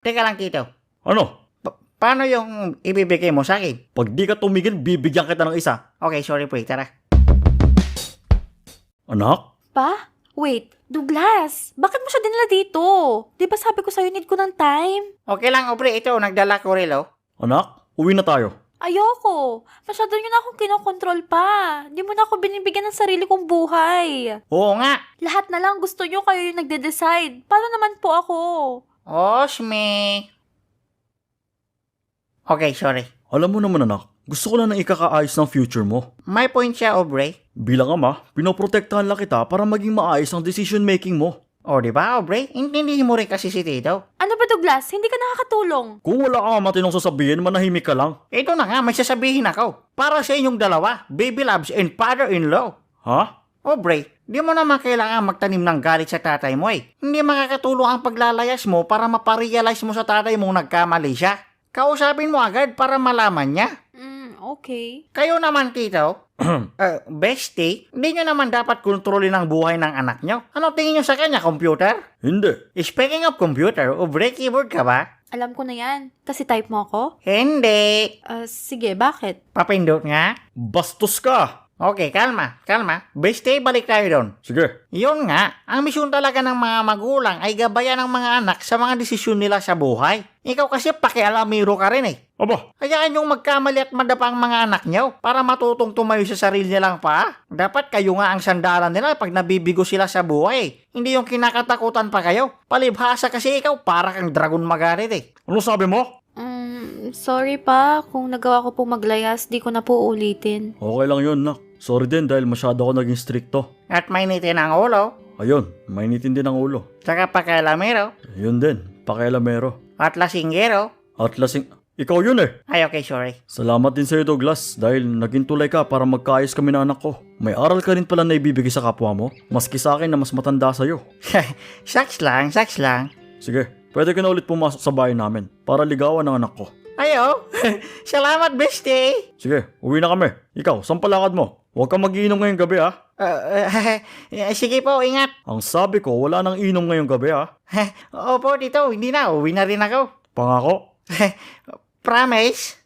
Teka lang, Tito. Ano? Paano yung ibibigay mo sa akin? Pag di ka tumigil, bibigyan kita ng isa. Okay, sorry pre, tara. Anak? Pa? Wait, Douglas, bakit mo siya dinala dito? Di ba sabi ko sa'yo need ko ng time? Okay lang, pre, ito, nagdala ko rin, oh. Anak? Uwi na tayo. Ayoko. Masyado nyo na akong kinokontrol pa. Di mo na ako binibigyan ng sarili kong buhay. Oo nga. Lahat na lang gusto nyo, kayo yung nagde-decide. Paano naman po ako? Osme. Okay, sorry. Alam mo naman anak, gusto ko lang na ikakaayos ng future mo. May point siya, Aubrey. Bilang ama, pinoprotektahan lang kita para maging maayos ang decision making mo. O, di ba, Aubrey? Intindihin mo rin kasi si Tito. Ano ba, Douglas? Hindi ka nakakatulong. Kung wala ka matinong sasabihin, manahimik ka lang. Ito na nga, may sasabihin ako. Para sa inyong dalawa, baby loves and father-in-law. Ha? Aubrey, di mo naman kailangan magtanim ng galit sa tatay mo eh. Hindi makakatulong ang paglalayas mo para maparealize mo sa tatay mong nagkamali siya. Kausapin mo agad para malaman niya. Okay. Kayo naman, Tito. Bestie, hindi nyo naman dapat kontrolin ang buhay ng anak nyo. Ano tingin nyo sa kanya, computer? Hindi. Speaking of computer, Aubrey, keyboard ka ba? Alam ko na yan. Kasi type mo ako? Hindi. Sige, bakit? Papindot nga. Bastos ka. Okay, kalma. Bestie, balik tayo doon. Sige. Yun nga, ang misyon talaga ng mga magulang ay gabayan ng mga anak sa mga desisyon nila sa buhay. Ikaw kasi pakialamiro ka rin eh. Aba, Hayaan yung magkamali at madapa ang mga anak nyo para matutong tumayo sa sarili nilang paa. Dapat kayo nga ang sandalan nila pag nabibigo sila sa buhay. Hindi yung kinakatakutan pa kayo. Palibhasa kasi ikaw para kang dragon magarit eh. ano sabi mo? Sorry pa. Kung nagawa ko po maglayas, di ko na po ulitin. Okay lang yun, nak. Sorry din dahil masyado ako naging stricto. At mainitin ang ulo. Ayun, mainitin din ang ulo. Tsaka pakialamero. Yun din, pakialamero. At lasinggero. At lasing... Ikaw yun eh. Ay okay, sorry. Salamat din sa'yo Douglas dahil naging tulay ka para magkaayos kami ng anak ko. May aral ka rin pala na ibibigay sa kapwa mo, maski sa akin na mas matanda sa'yo. Saks lang. Sige, pwede ka na ulit pumasok sa bahay namin para ligawan ng anak ko. Ayo, salamat bestie. Sige, uwi na kami. Ikaw, saan palakad mo? Huwag kang mag-iinom ngayong gabi ha. Sige po, ingat. Ang sabi ko, wala nang inom ngayong gabi ha. Opo, Tito, hindi na. Uwi na rin ako. Pangako? Promise?